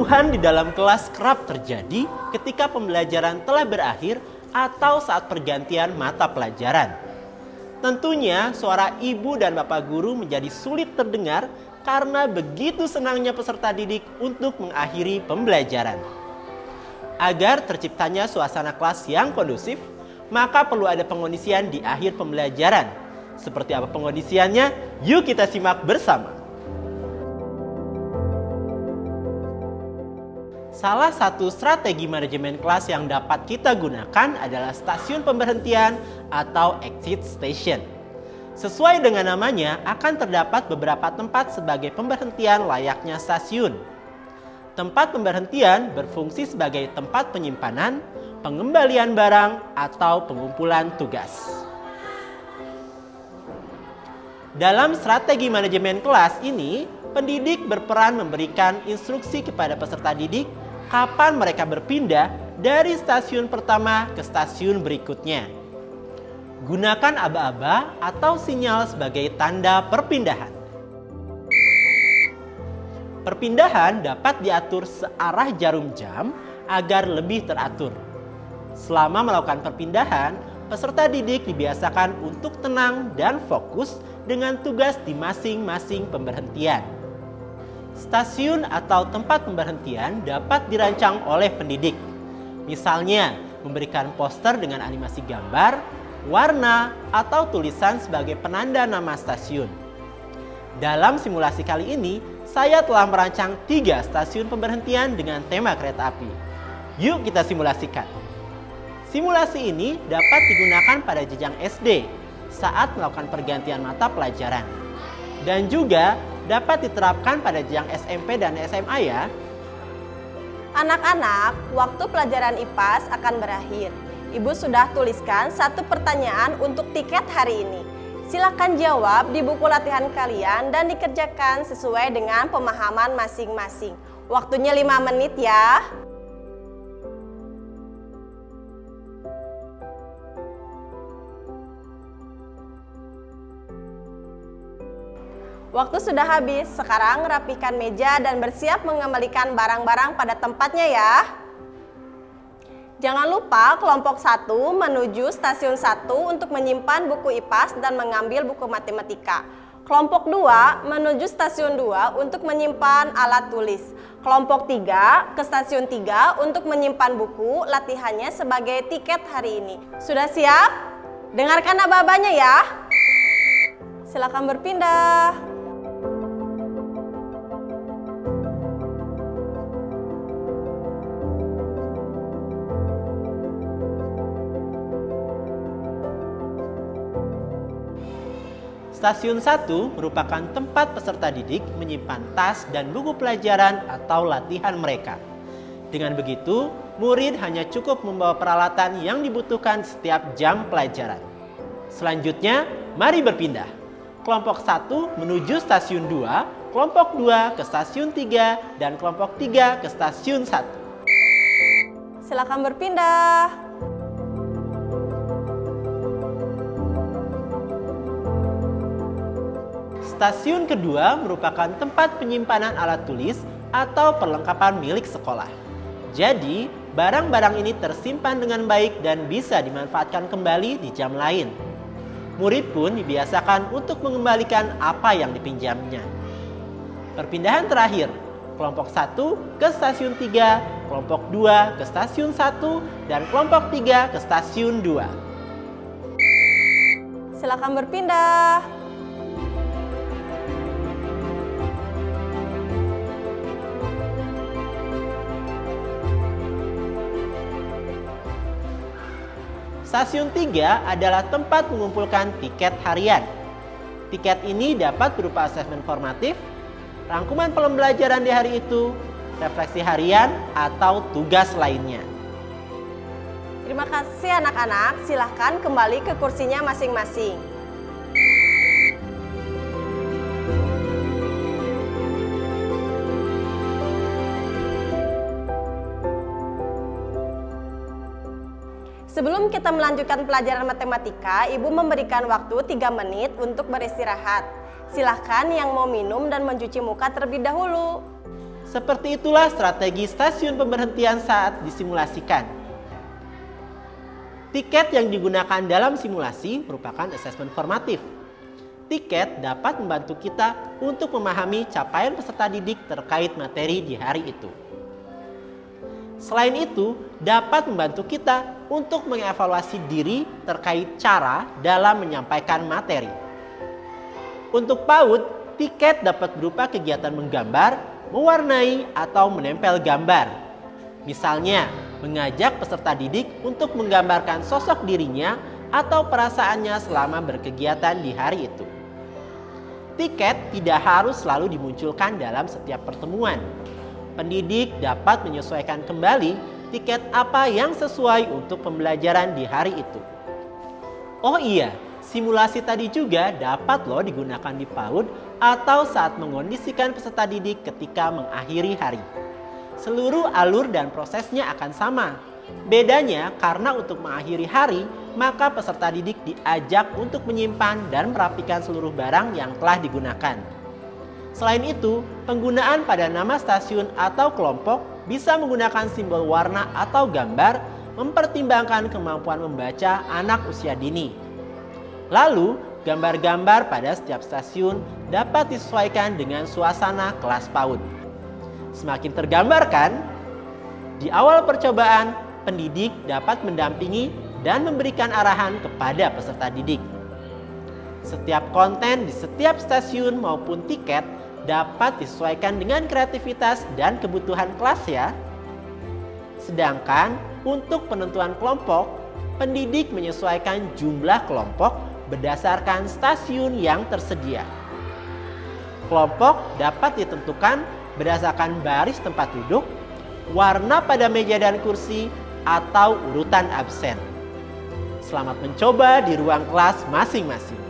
Kericuhan di dalam kelas kerap terjadi ketika pembelajaran telah berakhir atau saat pergantian mata pelajaran. Tentunya suara ibu dan bapak guru menjadi sulit terdengar karena begitu senangnya peserta didik untuk mengakhiri pembelajaran. Agar terciptanya suasana kelas yang kondusif, maka perlu ada pengondisian di akhir pembelajaran. Seperti apa pengondisiannya? Yuk kita simak bersama. Salah satu strategi manajemen kelas yang dapat kita gunakan adalah stasiun pemberhentian atau exit station. Sesuai dengan namanya, akan terdapat beberapa tempat sebagai pemberhentian layaknya stasiun. Tempat pemberhentian berfungsi sebagai tempat penyimpanan, pengembalian barang, atau pengumpulan tugas. Dalam strategi manajemen kelas ini, pendidik berperan memberikan instruksi kepada peserta didik kapan mereka berpindah dari stasiun pertama ke stasiun berikutnya. Gunakan aba-aba atau sinyal sebagai tanda perpindahan. Perpindahan dapat diatur searah jarum jam agar lebih teratur. Selama melakukan perpindahan, peserta didik dibiasakan untuk tenang dan fokus dengan tugas di masing-masing pemberhentian. Stasiun atau tempat pemberhentian dapat dirancang oleh pendidik. Misalnya, memberikan poster dengan animasi gambar, warna, atau tulisan sebagai penanda nama stasiun. Dalam simulasi kali ini, saya telah merancang 3 stasiun pemberhentian dengan tema kereta api. Yuk kita simulasikan. Simulasi ini dapat digunakan pada jenjang SD saat melakukan pergantian mata pelajaran. Dan juga dapat diterapkan pada jenjang SMP dan SMA ya. Anak-anak, waktu pelajaran IPAS akan berakhir. Ibu sudah tuliskan 1 pertanyaan untuk tiket hari ini. Silakan jawab di buku latihan kalian dan dikerjakan sesuai dengan pemahaman masing-masing. Waktunya 5 menit ya. Waktu sudah habis, sekarang rapikan meja dan bersiap mengembalikan barang-barang pada tempatnya ya. Jangan lupa kelompok 1 menuju stasiun 1 untuk menyimpan buku IPAS dan mengambil buku matematika. Kelompok 2 menuju stasiun 2 untuk menyimpan alat tulis. Kelompok 3 ke stasiun 3 untuk menyimpan buku latihannya sebagai tiket hari ini. Sudah siap? Dengarkan aba-abanya ya. Silakan berpindah. Stasiun 1 merupakan tempat peserta didik menyimpan tas dan buku pelajaran atau latihan mereka. Dengan begitu, murid hanya cukup membawa peralatan yang dibutuhkan setiap jam pelajaran. Selanjutnya, mari berpindah. Kelompok 1 menuju stasiun 2, kelompok 2 ke stasiun 3, dan kelompok 3 ke stasiun 1. Silakan berpindah. Stasiun kedua merupakan tempat penyimpanan alat tulis atau perlengkapan milik sekolah. Jadi, barang-barang ini tersimpan dengan baik dan bisa dimanfaatkan kembali di jam lain. Murid pun dibiasakan untuk mengembalikan apa yang dipinjamnya. Perpindahan terakhir, kelompok 1 ke stasiun 3, kelompok 2 ke stasiun 1, dan kelompok 3 ke stasiun 2. Silakan berpindah. Stasiun 3 adalah tempat mengumpulkan tiket harian. Tiket ini dapat berupa asesmen formatif, rangkuman pembelajaran di hari itu, refleksi harian, atau tugas lainnya. Terima kasih anak-anak, silahkan kembali ke kursinya masing-masing. Sebelum kita melanjutkan pelajaran matematika, Ibu memberikan waktu 3 menit untuk beristirahat. Silahkan yang mau minum dan mencuci muka terlebih dahulu. Seperti itulah strategi stasiun pemberhentian saat disimulasikan. Tiket yang digunakan dalam simulasi merupakan asesmen formatif. Tiket dapat membantu kita untuk memahami capaian peserta didik terkait materi di hari itu. Selain itu, dapat membantu kita untuk mengevaluasi diri terkait cara dalam menyampaikan materi. Untuk PAUD, tiket dapat berupa kegiatan menggambar, mewarnai, atau menempel gambar. Misalnya, mengajak peserta didik untuk menggambarkan sosok dirinya atau perasaannya selama berkegiatan di hari itu. Tiket tidak harus selalu dimunculkan dalam setiap pertemuan. Pendidik dapat menyesuaikan kembali tiket apa yang sesuai untuk pembelajaran di hari itu. Oh iya, simulasi tadi juga dapat digunakan di PAUD atau saat mengondisikan peserta didik ketika mengakhiri hari. Seluruh alur dan prosesnya akan sama. Bedanya karena untuk mengakhiri hari, maka peserta didik diajak untuk menyimpan dan merapikan seluruh barang yang telah digunakan. Selain itu, penggunaan pada nama stasiun atau kelompok bisa menggunakan simbol warna atau gambar mempertimbangkan kemampuan membaca anak usia dini. Lalu, gambar-gambar pada setiap stasiun dapat disesuaikan dengan suasana kelas PAUD. Semakin tergambarkan, di awal percobaan, pendidik dapat mendampingi dan memberikan arahan kepada peserta didik. Setiap konten di setiap stasiun maupun tiket dapat disesuaikan dengan kreativitas dan kebutuhan kelas ya. Sedangkan untuk penentuan kelompok, pendidik menyesuaikan jumlah kelompok berdasarkan stasiun yang tersedia. Kelompok dapat ditentukan berdasarkan baris tempat duduk, warna pada meja dan kursi, atau urutan absen. Selamat mencoba di ruang kelas masing-masing.